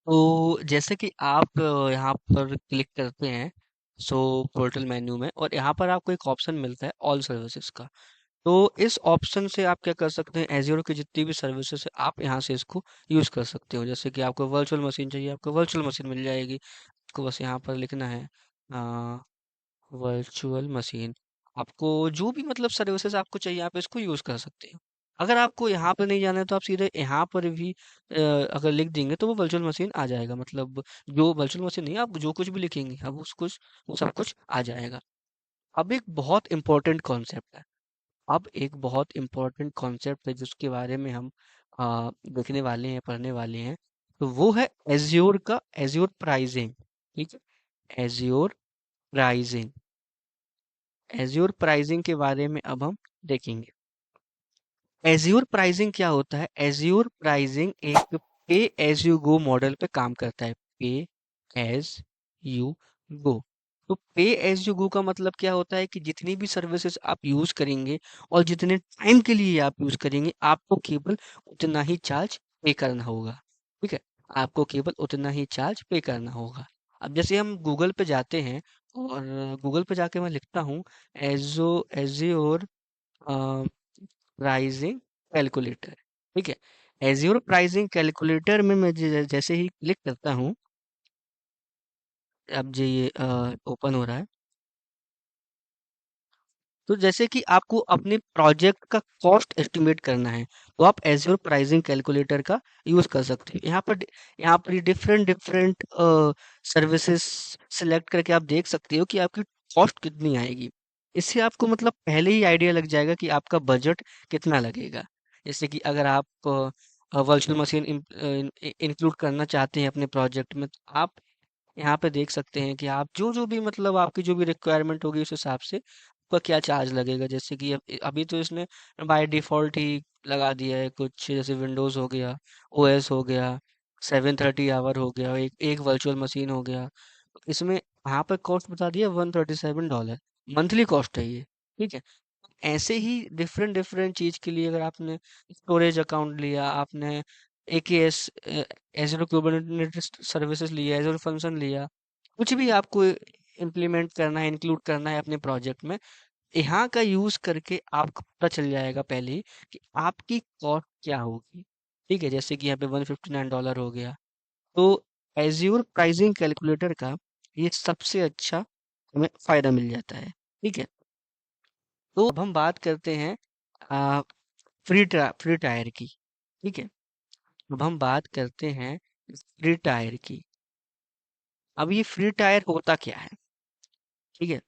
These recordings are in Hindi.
तो जैसे कि आप यहाँ पर क्लिक करते हैं सो पोर्टल मेन्यू में और यहाँ पर आपको एक ऑप्शन मिलता है ऑल सर्विसेज का। तो इस ऑप्शन से आप क्या कर सकते हैं, एज़्योर की जितनी भी सर्विसेज है आप यहाँ से इसको यूज़ कर सकते हो। जैसे कि आपको वर्चुअल मशीन चाहिए, आपको वर्चुअल मशीन मिल जाएगी। आपको बस यहाँ पर लिखना है वर्चुअल मशीन। आपको जो भी मतलब सर्विसेज आपको चाहिए आप इसको यूज़ कर सकते हो। अगर आपको यहाँ पर नहीं जाना है तो आप सीधे यहाँ पर भी अगर लिख देंगे तो वो वर्चुअल मशीन आ जाएगा। मतलब जो वर्चुअल मशीन नहीं, आप जो कुछ भी लिखेंगे अब उसको वो सब कुछ आ जाएगा। अब एक बहुत इम्पोर्टेंट कॉन्सेप्ट है। अब एक बहुत इम्पोर्टेंट कॉन्सेप्ट है जिसके बारे में हम देखने वाले हैं, पढ़ने वाले हैं। तो वो है एज़्योर का एज़्योर प्राइसिंग। ठीक है, एज़्योर प्राइसिंग। एज़्योर प्राइसिंग के बारे में अब हम देखेंगे। एज़्योर प्राइसिंग क्या होता है? एज़्योर प्राइसिंग एक पे एज़ यू गो मॉडल पे काम करता है। पे एज़ यू गो। तो पे एज़ यू गो का मतलब क्या होता है कि जितनी भी सर्विसेज आप यूज़ करेंगे और जितने टाइम के लिए आप यूज़ करेंगे, आपको केवल उतना ही चार्ज पे करना होगा। ठीक है? आपको केवल उतना ही चार्ज पे करना होगा। अब जैसे हम गूगल पे जाते हैं और गूगल पे जाके मैं लिखता हूँ एज़्योर अ प्राइसिंग कैलकुलेटर। ठीक है, एज़्योर प्राइसिंग कैलकुलेटर में मैं जैसे ही क्लिक करता हूँ, अब ये ओपन हो रहा है। तो जैसे कि आपको अपने प्रोजेक्ट का कॉस्ट एस्टिमेट करना है तो आप एज़्योर प्राइसिंग कैलकुलेटर का यूज़ कर सकते हो। यहाँ पर डिफरेंट डिफरेंट सर्विसेज सेलेक्ट करके आप देख सकते हो कि आपकी कॉस्ट कितनी आएगी। इससे आपको मतलब पहले ही आइडिया लग जाएगा कि आपका बजट कितना लगेगा। जैसे कि अगर आप वर्चुअल मशीन इंक्लूड करना चाहते हैं अपने प्रोजेक्ट में, तो आप यहाँ पे देख सकते हैं कि आप जो भी मतलब आपकी जो भी रिक्वायरमेंट होगी उस हिसाब से आपका क्या चार्ज लगेगा। जैसे कि अभी तो इसने बाय डिफ़ॉल्ट ही लगा दिया है कुछ, जैसे विंडोज़ हो गया, ओएस हो गया, 730 आवर हो गया, एक एक वर्चुअल मशीन हो गया। इसमें यहाँ पर कॉस्ट बता दिया $137, मंथली कॉस्ट है ये। ठीक है? ऐसे ही डिफरेंट डिफरेंट चीज़ के लिए अगर आपने स्टोरेज अकाउंट लिया, आपने एकेएस एज़्योर कुबरनेटिस सर्विसेज लिया, एज़्योर फंक्शन लिया, कुछ भी आपको इम्प्लीमेंट करना है, इंक्लूड करना है अपने प्रोजेक्ट में, यहाँ का यूज़ करके आपको पता चल जाएगा पहले ही कि आपकी कॉस्ट क्या होगी। ठीक है? जैसे कि यहाँ पे $159 हो गया। तो एज़्योर प्राइसिंग कैलकुलेटर का ये सबसे अच्छा हमें फ़ायदा मिल जाता है। ठीक है? तो अब हम बात करते हैं अ, फ्री टायर की। ठीक है? अब हम बात करते हैं फ्री टायर की। अब ये फ्री टायर होता क्या है? ठीक है?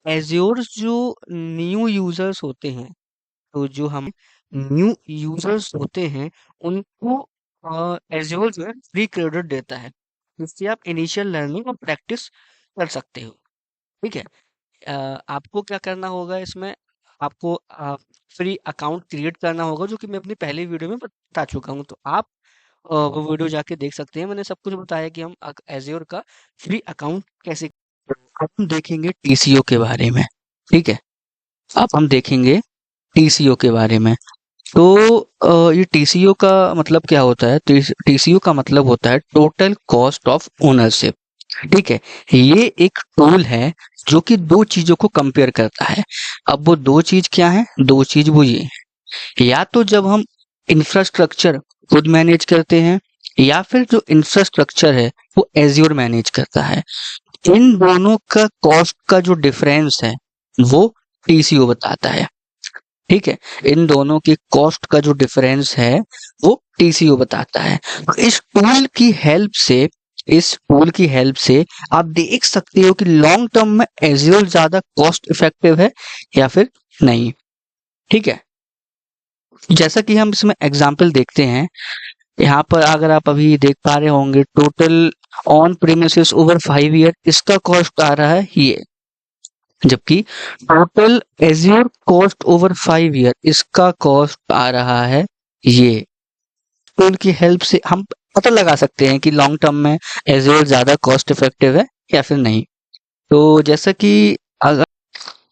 एज़्योर जो न्यू यूज़र्स होते हैं, तो जो हम न्यू यूज़र्स होते हैं, उनको एज़्योर जो है फ्री क्रेडिट देता है, जिससे आप इनिशियल लर्निंग और प्रैक्टिस कर सकते हो। ठीक है? आपको क्या करना होगा इसमें, आपको फ्री अकाउंट क्रिएट करना होगा, जो कि मैं अपनी पहली वीडियो में बता चुका हूँ। तो आप वो वीडियो जाके देख सकते हैं। मैंने सब कुछ बताया कि हम एज़्योर का फ्री अकाउंट कैसे। अब हम देखेंगे टीसीओ के बारे में। ठीक है? अब हम देखेंगे टीसीओ के बारे में। तो ये टीसीओ का मतलब क्या होता है? टीसीओ का मतलब होता है टोटल कॉस्ट ऑफ ओनरशिप। ठीक है? ये एक टूल है जो कि 2 चीज़ों को कंपेयर करता है। अब वो 2 चीज़ क्या हैं? 2 चीज़ वो ये हैं, या तो जब हम इंफ्रास्ट्रक्चर खुद मैनेज करते हैं या फिर जो इंफ्रास्ट्रक्चर है वो एज़्योर मैनेज करता है। इन दोनों का कॉस्ट का जो डिफरेंस है वो टीसीओ बताता है। ठीक है? इन दोनों की कॉस्ट का जो डिफरेंस है वो टीसीओ बताता है। तो इस टूल की हेल्प से आप देख सकते हो कि लॉन्ग टर्म में एज़्योर ज़्यादा कॉस्ट इफेक्टिव है या फिर नहीं। ठीक है? जैसा कि हम इसमें एग्जांपल देखते हैं, यहाँ पर अगर आप अभी देख पा रहे होंगे total on premises over 5 year इसका कॉस्ट आ रहा है ये। जबकि total Azure cost over 5 year इसका कॉस्ट आ रहा है ये। टूल की हेल्प से हम पता लगा सकते हैं कि लॉन्ग टर्म में एज़्योर ज़्यादा कॉस्ट इफेक्टिव है या फिर नहीं। तो अगर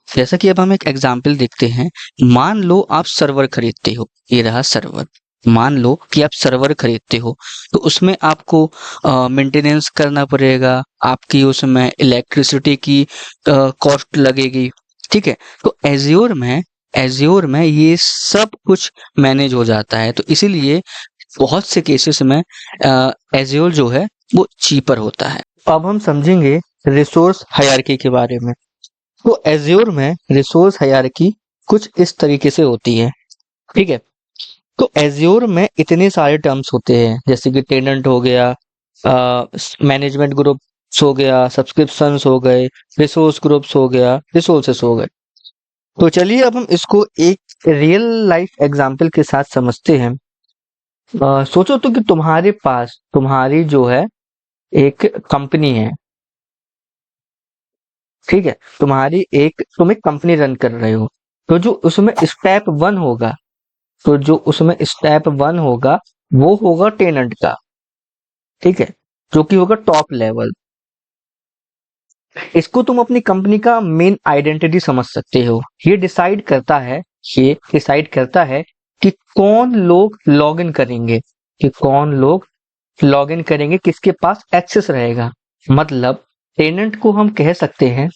जैसा कि अब हम एक एग्जांपल देखते हैं, मान लो आप सर्वर खरीदते हो, ये रहा सर्वर। मान लो कि आप सर्वर खरीदते हो, तो उसमें आपको मेंटेनेंस करना पड़ेगा, आपकी उसमें इलेक्ट्रिसिटी की कॉस्ट लगेगी, ठीक है? तो एज़्योर में ये सब कुछ मैनेज हो जाता है, तो इसीलिए बहुत से केसेस में एज़्योर जो है वो चीपर होता है। अब हम समझेंगे रिसोर्स हायरार्की के बारे में। तो एज़्योर में रिसोर्स हायरार्की कुछ इस तरीके से होती है, ठीक है? तो एज़्योर में इतने सारे टर्म्स होते हैं, जैसे कि टेनेंट हो गया, मैनेजमेंट ग्रुप्स हो गया, सब्सक्रिप्शंस हो गए, रिसोर्स ग्रुप्स हो गया, रिसोर्सेस हो गए। तो चलिए अब हम इसको एक रियल लाइफ एग्जांपल के साथ समझते हैं। सोचो तो कि तुम्हारे पास तुम्हारी जो है एक कंपनी है, ठीक है? तुम एक कंपनी रन कर रहे हो। तो जो उसमें स्टेप वन होगा वो होगा टेनेंट का, ठीक है? जो कि होगा टॉप लेवल। इसको तुम अपनी कंपनी का मेन आइडेंटिटी समझ सकते हो। ये डिसाइड करता है कि कौन लोग लॉग इन करेंगे, किसके पास एक्सेस रहेगा। मतलब टेनेंट को हम कह सकते हैं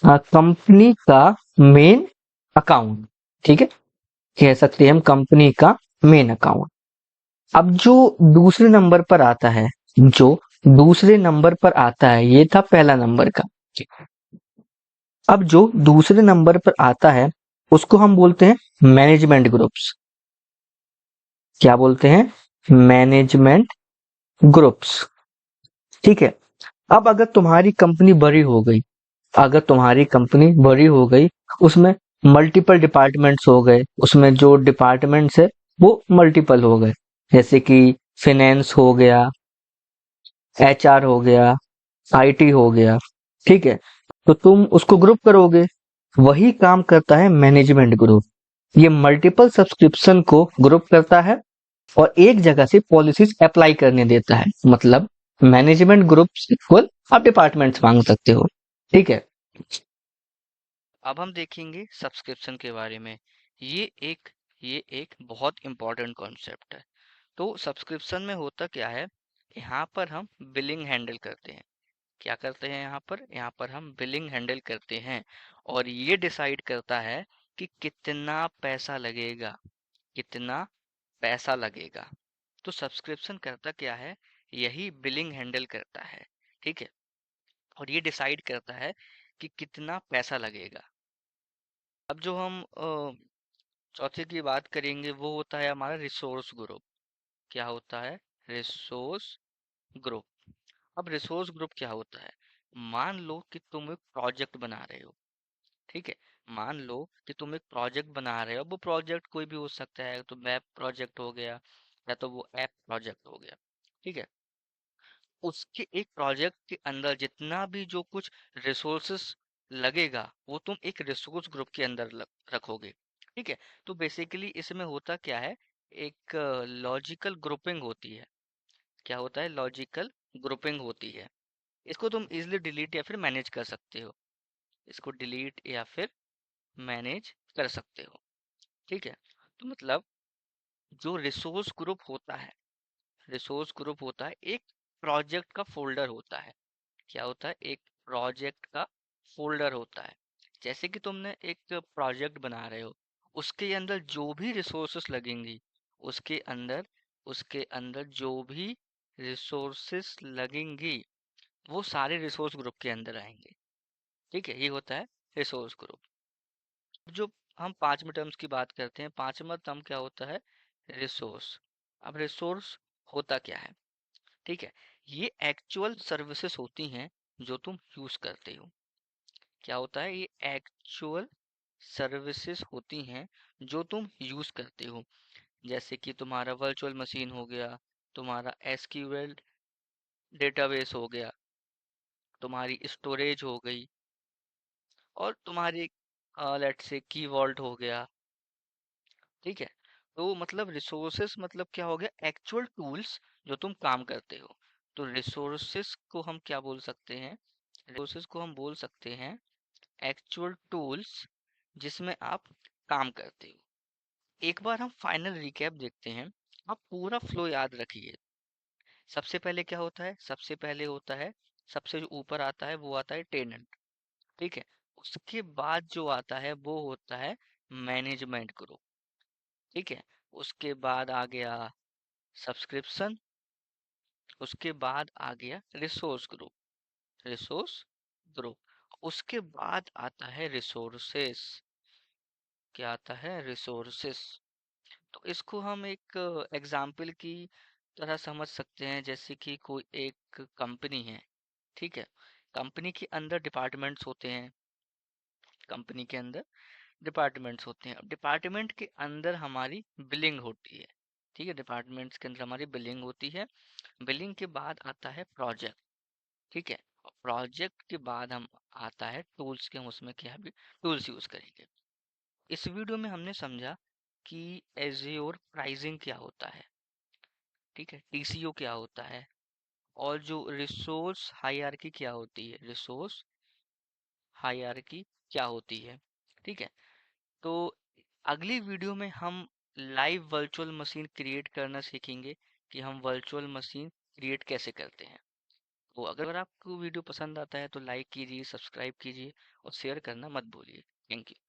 कंपनी का मेन अकाउंट, ठीक है? कह सकते हैं हम कंपनी का मेन अकाउंट। अब जो दूसरे नंबर पर आता है, ये था पहला नंबर का। अब जो दूसरे नंबर पर आता है उसको हम बोलते हैं मैनेजमेंट ग्रुप्स। क्या बोलते हैं? मैनेजमेंट ग्रुप्स, ठीक है? अब अगर तुम्हारी बड़ी हो गई, उसमें मल्टीपल डिपार्टमेंट्स हो गए, उसमें जो डिपार्टमेंट्स है वो मल्टीपल हो गए, जैसे कि फाइनेंस हो गया, एचआर हो गया, आईटी हो गया, ठीक है? तो तुम उसको ग्रुप करोगे। वही काम करता है मैनेजमेंट ग्रुप। ये मल्टीपल सब्सक्रिप्शन को ग्रुप करता है और एक जगह से पॉलिसीज अप्लाई करने देता है। मतलब मैनेजमेंट ग्रुप इक्वल आप डिपार्टमेंट्स मांग सकते हो, ठीक है? अब हम देखेंगे सब्सक्रिप्शन के बारे में। ये एक ये एक बहुत इंपॉर्टेंट कॉन्सेप्ट है। तो सब्सक्रिप्शन में होता क्या है, यहाँ पर हम बिलिंग हैंडल करते हैं। क्या करते हैं यहाँ पर हम बिलिंग हैंडल करते हैं और ये डिसाइड करता है कि कितना पैसा लगेगा। तो सब्सक्रिप्शन करता क्या है, यही बिलिंग हैंडल करता है, ठीक है? और ये डिसाइड करता है कि कितना पैसा लगेगा। अब जो हम चौथे की बात करेंगे वो होता है हमारा रिसोर्स ग्रुप। क्या होता है? Resource group. अब रिसोर्स ग्रुप क्या होता है? मान लो कि तुम एक प्रोजेक्ट बना रहे हो, ठीक है? मान लो कि तुम एक प्रोजेक्ट बना रहे हो, वो प्रोजेक्ट कोई भी हो सकता है, तो वेब प्रोजेक्ट हो गया या तो वो ऐप प्रोजेक्ट हो गया, ठीक है? उसके एक प्रोजेक्ट के अंदर जितना भी जो कुछ रिसोर्सेस लगेगा वो तुम एक रिसोर्स ग्रुप के अंदर रखोगे, ठीक है? तो बेसिकली इसमें होता क्या है, एक लॉजिकल ग्रुपिंग होती है। क्या होता है? लॉजिकल ग्रुपिंग होती है। इसको तुम इजिली डिलीट या फिर मैनेज कर सकते हो। इसको डिलीट या फिर मैनेज कर सकते हो, ठीक है? तो मतलब जो रिसोर्स ग्रुप होता है एक प्रोजेक्ट का फोल्डर होता है। क्या होता है? एक प्रोजेक्ट का फोल्डर होता है। जैसे कि तुमने एक प्रोजेक्ट बना रहे हो, उसके अंदर जो भी रिसोर्सेस लगेंगी, उसके अंदर उसके अंदर जो भी रिसोर्सेस लगेंगी वो सारे रिसोर्स ग्रुप के अंदर आएंगे, ठीक है? ये होता है रिसोर्स ग्रुप। जो हम पांचवें टर्म्स की बात करते हैं, पांचवा टर्म क्या होता है? रिसोर्स। अब रिसोर्स होता क्या है, ठीक है? ये एक्चुअल सर्विसेज होती हैं जो तुम यूज करते हो। क्या होता है? ये एक्चुअल सर्विसेज होती हैं जो तुम यूज करते हो। जैसे कि तुम्हारा वर्चुअल मशीन हो गया, तुम्हारा एसक्यूएल डेटाबेस हो गया, तुम्हारी स्टोरेज हो गई और तुम्हारी लेट्स से की वॉल्ट हो गया, ठीक है? तो मतलब रिसोर्सेस मतलब क्या हो गया? एक्चुअल टूल्स जो तुम काम करते हो। तो रिसोर्सेस को हम क्या बोल सकते हैं? रिसोर्सेस को हम बोल सकते हैं एक्चुअल टूल्स जिसमें आप काम करते हो, एक बार हम फाइनल रिकैप देखते हैं। आप पूरा फ्लो याद रखिए। सबसे पहले क्या होता है? सबसे पहले होता है, सबसे जो ऊपर आता है वो आता है टेनेंट। ठीक है। उसके बाद जो आता है वो होता है मैनेजमेंट ग्रुप। ठीक है। उसके बाद आ गया सब्सक्रिप्शन। उसके बाद आ गया रिसोर्स ग्रुप। Resource group. उसके बाद आता है रिसोर्सेस। क्या आता है? रिसोर्सेस। तो इसको हम एक एग्जाम्पल की तरह समझ सकते हैं, जैसे कि कोई एक कंपनी है। ठीक है। कंपनी के अंदर डिपार्टमेंट्स होते हैं। कंपनी के अंदर डिपार्टमेंट्स होते हैं। अब डिपार्टमेंट के अंदर हमारी बिलिंग होती है। ठीक है। डिपार्टमेंट्स के अंदर हमारी बिलिंग होती है। बिलिंग के बाद आता है प्रोजेक्ट। ठीक है। और प्रोजेक्ट के बाद हम आता है टूल्स के, हम उसमें क्या भी टूल्स यूज करेंगे। इस वीडियो में हमने समझा कि एज्योर प्राइसिंग क्या होता है। ठीक है। टीसीओ क्या होता है, और जो रिसोर्स हायरार्की क्या होती है, रिसोर्स हायरार्की क्या होती है। ठीक है। तो अगली वीडियो में हम लाइव वर्चुअल मशीन क्रिएट करना सीखेंगे कि हम वर्चुअल मशीन क्रिएट कैसे करते हैं। तो अगर आपको वीडियो पसंद आता है तो लाइक कीजिए, सब्सक्राइब कीजिए और शेयर करना मत भूलिए। Thank you.